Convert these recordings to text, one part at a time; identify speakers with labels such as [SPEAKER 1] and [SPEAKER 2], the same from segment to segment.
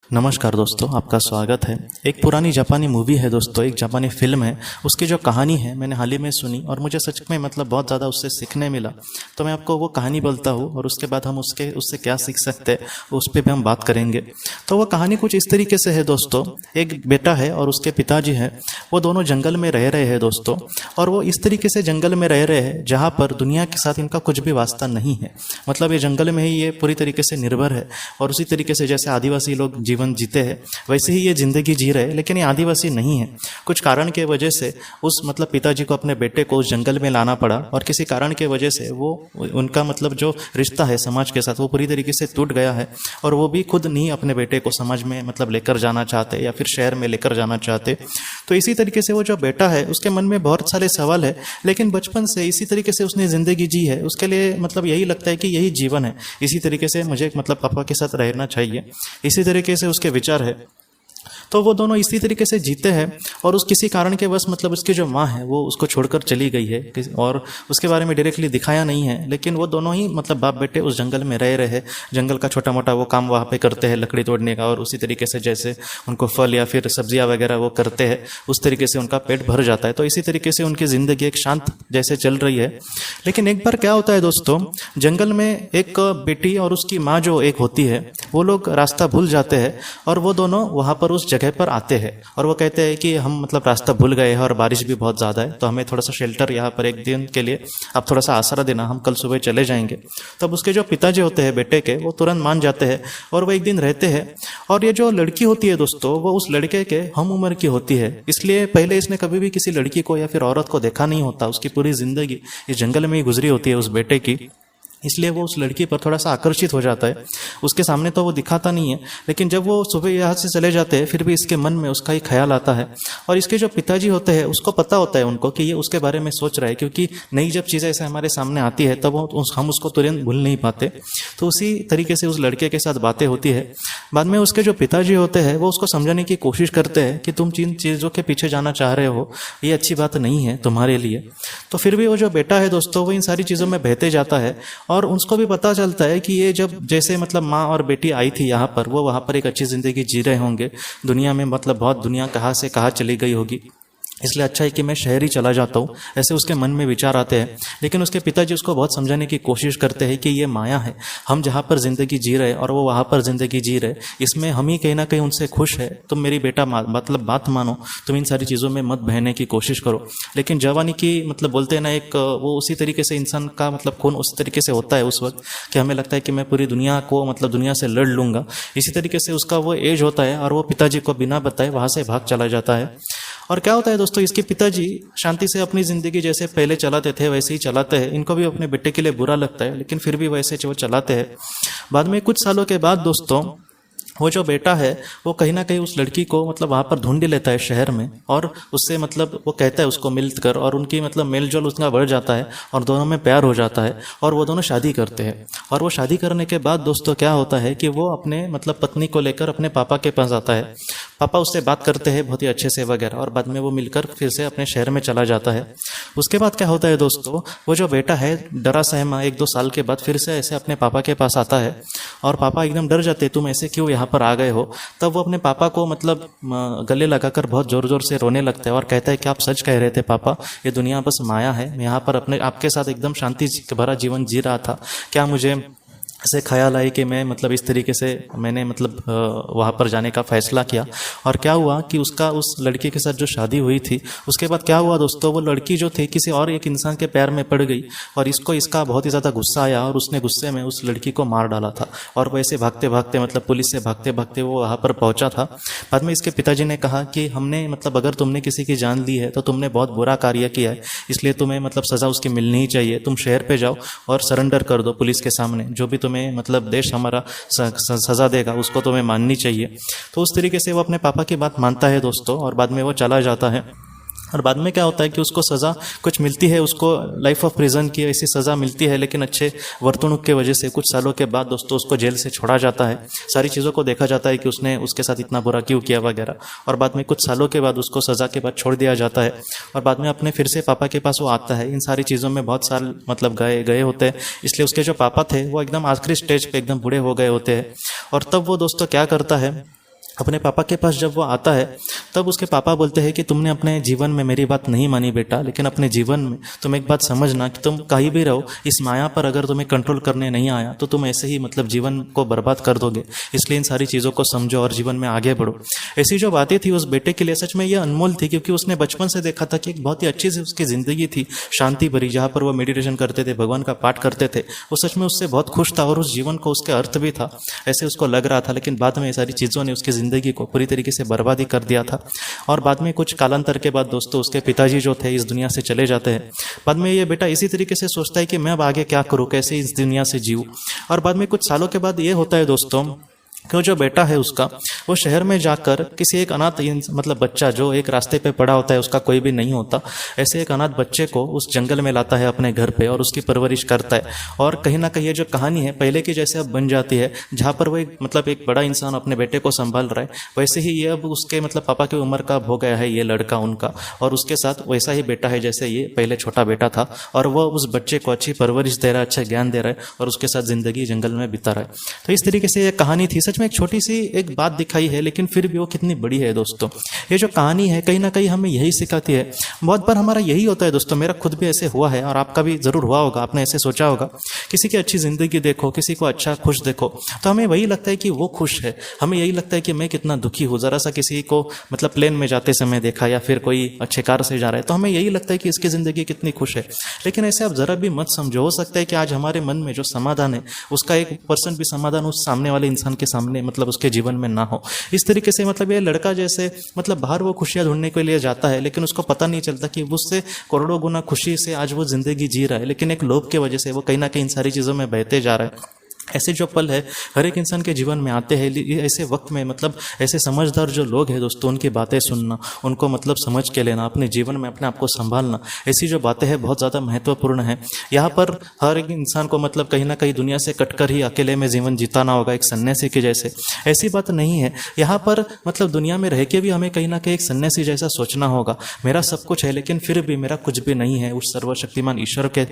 [SPEAKER 1] नमस्कार दोस्तों, आपका स्वागत है। एक पुरानी जापानी मूवी है दोस्तों, एक जापानी फिल्म है। उसकी जो कहानी है मैंने हाल ही में सुनी और मुझे सच में बहुत ज़्यादा उससे सीखने मिला। तो मैं आपको वो कहानी बोलता हूँ और उसके बाद हम उससे क्या सीख सकते हैं उस पर भी हम बात करेंगे। तो वो कहानी कुछ इस तरीके से है दोस्तों। एक बेटा है और उसके पिताजी हैं, वो दोनों जंगल में रह रहे हैं दोस्तों। और वो इस तरीके से जंगल में रह रहे हैं जहाँ पर दुनिया के साथ इनका कुछ भी वास्ता नहीं है। मतलब ये जंगल में ही ये पूरी तरीके से निर्भर है। और उसी तरीके से जैसे आदिवासी लोग जीवन जीते हैं वैसे ही ये जिंदगी जी रहे हैं। लेकिन ये आदिवासी नहीं है। कुछ कारण के वजह से उस पिताजी को अपने बेटे को उस जंगल में लाना पड़ा और किसी कारण के वजह से वो उनका जो रिश्ता है समाज के साथ वो पूरी तरीके से टूट गया है। और वो भी खुद नहीं अपने बेटे को समाज में लेकर जाना चाहते या फिर शहर में लेकर जाना चाहते। तो इसी तरीके से वो जो बेटा है उसके मन में बहुत सारे सवाल है। लेकिन बचपन से इसी तरीके से उसने ज़िंदगी जी है। उसके लिए यही लगता है कि यही जीवन है, इसी तरीके से मुझे पापा के साथ रहना चाहिए, इसी तरीके से उसके विचार है। तो वो दोनों इसी तरीके से जीते हैं। और उस किसी कारण के बस उसकी जो माँ है वो उसको छोड़कर चली गई है और उसके बारे में डायरेक्टली दिखाया नहीं है। लेकिन वो दोनों ही बाप बेटे उस जंगल में रह रहे हैं। जंगल का छोटा मोटा वो काम वहाँ पे करते हैं, लकड़ी तोड़ने का। और उसी तरीके से जैसे उनको फल या फिर सब्जियाँ वगैरह वो करते हैं, उस तरीके से उनका पेट भर जाता है। तो इसी तरीके से उनकी ज़िंदगी एक शांत जैसे चल रही है। लेकिन एक बार क्या होता है दोस्तों, जंगल में एक बेटी और उसकी माँ जो एक होती है वो लोग रास्ता भूल जाते हैं। और वो दोनों वहाँ पर उस जगह पर आते हैं और वो कहते हैं कि हम रास्ता भूल गए हैं और बारिश भी बहुत ज़्यादा है, तो हमें थोड़ा सा शेल्टर यहाँ पर एक दिन के लिए आप थोड़ा सा आसरा देना, हम कल सुबह चले जाएंगे। तब उसके जो पिताजी होते हैं बेटे के वो तुरंत मान जाते हैं और वो एक दिन रहते हैं। और ये जो लड़की होती है दोस्तों वो उस लड़के के हम उम्र की होती है। इसलिए पहले इसने कभी भी किसी लड़की को या फिर औरत को देखा नहीं होता। उसकी पूरी ज़िंदगी इस जंगल में ही गुजरी होती है उस बेटे की। इसलिए वो उस लड़की पर थोड़ा सा आकर्षित हो जाता है। उसके सामने तो वो दिखाता नहीं है, लेकिन जब वो सुबह यहाँ से चले जाते हैं फिर भी इसके मन में उसका ही ख्याल आता है। और इसके जो पिताजी होते हैं उसको पता होता है उनको कि ये उसके बारे में सोच रहा है, क्योंकि नई जब चीज़ें ऐसे हमारे सामने आती है तब हम उसको तुरंत भूल नहीं पाते। तो उसी तरीके से उस लड़के के साथ बातें होती है। बाद में उसके जो पिताजी होते हैं वो उसको समझाने की कोशिश करते हैं कि तुम जिन चीज़ों के पीछे जाना चाह रहे हो ये अच्छी बात नहीं है तुम्हारे लिए। तो फिर भी वो जो बेटा है दोस्तों वो इन सारी चीज़ों में बहते जाता है। और उसको भी पता चलता है कि ये जब जैसे माँ और बेटी आई थी यहाँ पर, वो वहाँ पर एक अच्छी ज़िंदगी जी रहे होंगे। दुनिया में बहुत दुनिया कहाँ से कहाँ चली गई होगी, इसलिए अच्छा है कि मैं शहर ही चला जाता हूँ, ऐसे उसके मन में विचार आते हैं। लेकिन उसके पिताजी उसको बहुत समझाने की कोशिश करते हैं कि ये माया है, हम जहाँ पर ज़िंदगी जी रहे और वो वहाँ पर ज़िंदगी जी रहे, इसमें हम ही कहीं ना कहीं उनसे खुश है। तुम मेरी बेटा बात मानो, तुम इन सारी चीज़ों में मत बहने की कोशिश करो। लेकिन जवानी की बोलते हैं ना, एक वो उसी तरीके से इंसान का खून उस तरीके से होता है उस वक्त कि हमें लगता है कि मैं पूरी दुनिया को दुनिया से लड़ लूँगा। इसी तरीके से उसका वो एज होता है और वो पिताजी को बिना बताए वहाँ से भाग चला जाता है। और क्या होता है दोस्तों, इसके पिताजी शांति से अपनी ज़िंदगी जैसे पहले चलाते थे वैसे ही चलाते हैं। इनको भी अपने बेटे के लिए बुरा लगता है, लेकिन फिर भी वैसे वो चलाते हैं। बाद में कुछ सालों के बाद दोस्तों वो जो बेटा है वो कहीं ना कहीं उस लड़की को वहाँ पर ढूंढ लेता है शहर में। और उससे वो कहता है उसको मिलकर, और उनकी मेल जोल उसका बढ़ जाता है और दोनों में प्यार हो जाता है और वो दोनों शादी करते हैं। और वो शादी करने के बाद दोस्तों क्या होता है कि वो अपने पत्नी को लेकर अपने पापा के पास आता है। पापा उससे बात करते हैं बहुत ही अच्छे से वगैरह, और बाद में वो मिलकर फिर से अपने शहर में चला जाता है। उसके बाद क्या होता है दोस्तों, वो जो बेटा है डरा सहमा 1-2 साल के बाद फिर से ऐसे अपने पापा के पास आता है। और पापा एकदम डर जाते, तुम ऐसे क्यों यहाँ पर आ गए हो। तब वो अपने पापा को गले लगाकर बहुत ज़ोर ज़ोर से रोने लगता है और कहता है कि आप सच कह रहे थे पापा, ये दुनिया बस माया है। मैं यहाँ पर आपके साथ एकदम शांति भरा जीवन जी रहा था। क्या मुझे ऐसे ख्याल आई कि मैं इस तरीके से मैंने वहाँ पर जाने का फ़ैसला किया। और क्या हुआ कि उसका उस लड़की के साथ जो शादी हुई थी उसके बाद क्या हुआ दोस्तों, वो लड़की जो थी किसी और एक इंसान के पैर में पड़ गई और इसका बहुत ही ज़्यादा गुस्सा आया और उसने गुस्से में उस लड़की को मार डाला था। और वैसे भागते भागते पुलिस से भागते भागते वो वहाँ पर पहुँचा था। बाद में इसके पिताजी ने कहा कि हमने अगर तुमने किसी की जान ली है तो तुमने बहुत बुरा कार्य किया है, इसलिए तुम्हें सज़ा उसकी मिलनी ही चाहिए। तुम शहर पर जाओ और सरेंडर कर दो पुलिस के सामने, जो भी तुम्हें देश हमारा सजा देगा उसको तुम्हें माननी चाहिए। तो उस तरीके से वो अपने पापा की बात मानता है दोस्तों, और बाद में वो चला जाता है। और बाद में क्या होता है कि उसको सज़ा कुछ मिलती है, उसको लाइफ ऑफ प्रिजन की ऐसी सज़ा मिलती है। लेकिन अच्छे वर्तणूक के वजह से कुछ सालों के बाद दोस्तों उसको जेल से छोड़ा जाता है। सारी चीज़ों को देखा जाता है कि उसने उसके साथ इतना बुरा क्यों किया वगैरह। और बाद में कुछ सालों के बाद उसको सज़ा के बाद छोड़ दिया जाता है और बाद में अपने फिर से पापा के पास वो आता है। इन सारी चीज़ों में बहुत साल गए होते हैं, इसलिए उसके जो पापा थे वो एकदम आखिरी स्टेज पे एकदम बूढ़े हो गए होते हैं। और तब वो दोस्तों क्या करता है अपने पापा के पास जब वो आता है तब उसके पापा बोलते हैं कि तुमने अपने जीवन में मेरी बात नहीं मानी बेटा, लेकिन अपने जीवन में तुम एक बात समझना कि तुम कहीं भी रहो, इस माया पर अगर तुम्हें कंट्रोल करने नहीं आया तो तुम ऐसे ही मतलब जीवन को बर्बाद कर दोगे। इसलिए इन सारी चीज़ों को समझो और जीवन में आगे बढ़ो। ऐसी जो बातें थी उस बेटे के लिए सच में ये अनमोल थी, क्योंकि उसने बचपन से देखा था कि एक बहुत ही अच्छी सी उसकी ज़िंदगी थी, शांति भरी, जहाँ पर वो मेडिटेशन करते थे, भगवान का पाठ करते थे। वो सच में उससे बहुत खुश था और उस जीवन को उसके अर्थ भी था, ऐसे उसको लग रहा था। लेकिन बाद में ये सारी चीज़ों ने उसकी ज़िंदगी को पूरी तरीके से बर्बादी कर दिया था। और बाद में कुछ कालांतर के बाद दोस्तों उसके पिताजी जो थे इस दुनिया से चले जाते हैं। बाद में ये बेटा इसी तरीके से सोचता है कि मैं अब आगे क्या करूं, कैसे इस दुनिया से जीऊं। और बाद में कुछ सालों के बाद ये होता है दोस्तों कि जो बेटा है उसका, वो शहर में जाकर किसी एक अनाथ मतलब बच्चा जो एक रास्ते पे पड़ा होता है, उसका कोई भी नहीं होता, ऐसे एक अनाथ बच्चे को उस जंगल में लाता है अपने घर पे और उसकी परवरिश करता है। और कहीं ना कहीं ये जो कहानी है पहले की जैसे अब बन जाती है, जहाँ पर वो एक बड़ा इंसान अपने बेटे को संभाल रहा है, वैसे ही ये अब उसके पापा की उम्र का हो गया है ये लड़का उनका, और उसके साथ वैसा ही बेटा है जैसे ये पहले छोटा बेटा था। और वो उस बच्चे को अच्छी परवरिश दे रहा है, अच्छा ज्ञान दे रहा है और उसके साथ जिंदगी जंगल में बिता रहा है। तो इस तरीके से ये कहानी थी। सच में एक छोटी सी एक बात दिखाई है, लेकिन फिर भी वो कितनी बड़ी है दोस्तों। ये जो कहानी है कहीं ना कहीं हमें यही सिखाती है। बहुत बार हमारा यही होता है दोस्तों, मेरा खुद भी ऐसे हुआ है और आपका भी जरूर हुआ होगा। आपने ऐसे सोचा होगा, किसी की अच्छी जिंदगी देखो, किसी को अच्छा खुश देखो, तो हमें वही लगता है कि वो खुश है, हमें यही लगता है कि मैं कितना दुखी हूँ। जरा सा किसी को प्लेन में जाते समय देखा या फिर कोई अच्छे कार से जा रहा है तो हमें यही लगता है कि इसकी जिंदगी कितनी खुश है। लेकिन ऐसे आप जरा भी मत समझो, हो सकता है कि आज हमारे मन में जो समाधान है उसका 1% भी समाधान उस सामने वाले इंसान के सामने उसके जीवन में ना हो। इस तरीके से ये लड़का जैसे बाहर वो खुशियां ढूंढने के लिए जाता है, लेकिन उसको पता नहीं चलता कि उससे करोड़ों गुना खुशी से आज वो जिंदगी जी रहा है, लेकिन एक लोभ के वजह से वो कहीं ना कहीं इन सारी चीजों में बहते जा रहा है। ऐसे जो पल है हर एक इंसान के जीवन में आते हैं। ऐसे वक्त में ऐसे समझदार जो लोग हैं दोस्तों, उनकी बातें सुनना, उनको समझ के लेना, अपने जीवन में अपने आप को संभालना, ऐसी जो बातें हैं बहुत ज़्यादा महत्वपूर्ण है। यहाँ पर हर एक इंसान को कहीं ना कहीं दुनिया से कटकर ही अकेले में जीवन जिताना होगा, एक सन्यासी के जैसे। ऐसी बात नहीं है। यहाँ पर दुनिया में रह के भी हमें कहीं ना कहीं एक सन्यासी जैसा सोचना होगा। मेरा सब कुछ है लेकिन फिर भी मेरा कुछ भी नहीं है उस सर्वशक्तिमान ईश्वर के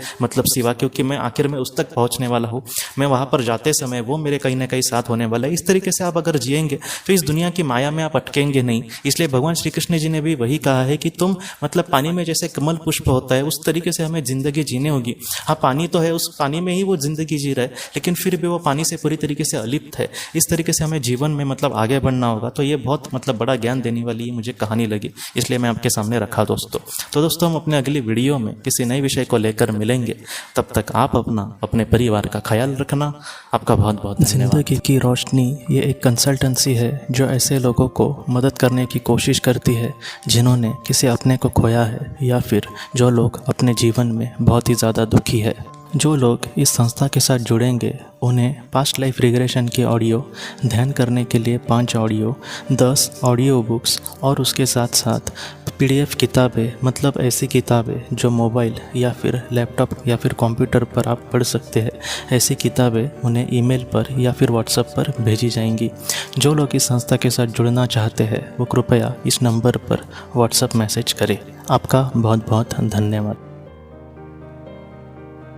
[SPEAKER 1] सिवा, क्योंकि मैं आखिर में उस तक पहुँचने वाला हूँ। मैं वहाँ पर जाते समय वो मेरे कहीं ना कहीं साथ होने वाला है। इस तरीके से आप अगर जिएंगे तो इस दुनिया की माया में आप अटकेंगे नहीं। इसलिए भगवान श्री कृष्ण जी ने भी वही कहा है कि तुम पानी में जैसे कमल पुष्प होता है उस तरीके से हमें जिंदगी जीने होगी। हाँ, पानी तो है, उस पानी में ही वो जिंदगी जी रहा है, लेकिन फिर भी वो पानी से पूरी तरीके से अलिप्त है। इस तरीके से हमें जीवन में आगे बढ़ना होगा। तो ये बहुत बड़ा ज्ञान देने वाली मुझे कहानी लगी, इसलिए मैं आपके सामने रखा दोस्तों। तो दोस्तों हम अपने अगली वीडियो में किसी नए विषय को लेकर मिलेंगे। तब तक आप अपने परिवार का ख्याल रखना। आपका बहुत बहुत धन्यवाद।
[SPEAKER 2] जिंदगी की रोशनी ये एक कंसल्टेंसी है जो ऐसे लोगों को मदद करने की कोशिश करती है जिन्होंने किसी अपने को खोया है या फिर जो लोग अपने जीवन में बहुत ही ज़्यादा दुखी है। जो लोग इस संस्था के साथ जुड़ेंगे उन्हें पास्ट लाइफ रिग्रेशन की ऑडियो, ध्यान करने के लिए 5 ऑडियो, 10 ऑडियो बुक्स और उसके साथ साथ PDF किताबें, ऐसी किताबें जो मोबाइल या फिर लैपटॉप या फिर कंप्यूटर पर आप पढ़ सकते हैं, ऐसी किताबें उन्हें ईमेल पर या फिर व्हाट्सएप पर भेजी जाएंगी। जो लोग इस संस्था के साथ जुड़ना चाहते हैं वो कृपया इस नंबर पर व्हाट्सएप मैसेज करें। आपका बहुत बहुत धन्यवाद।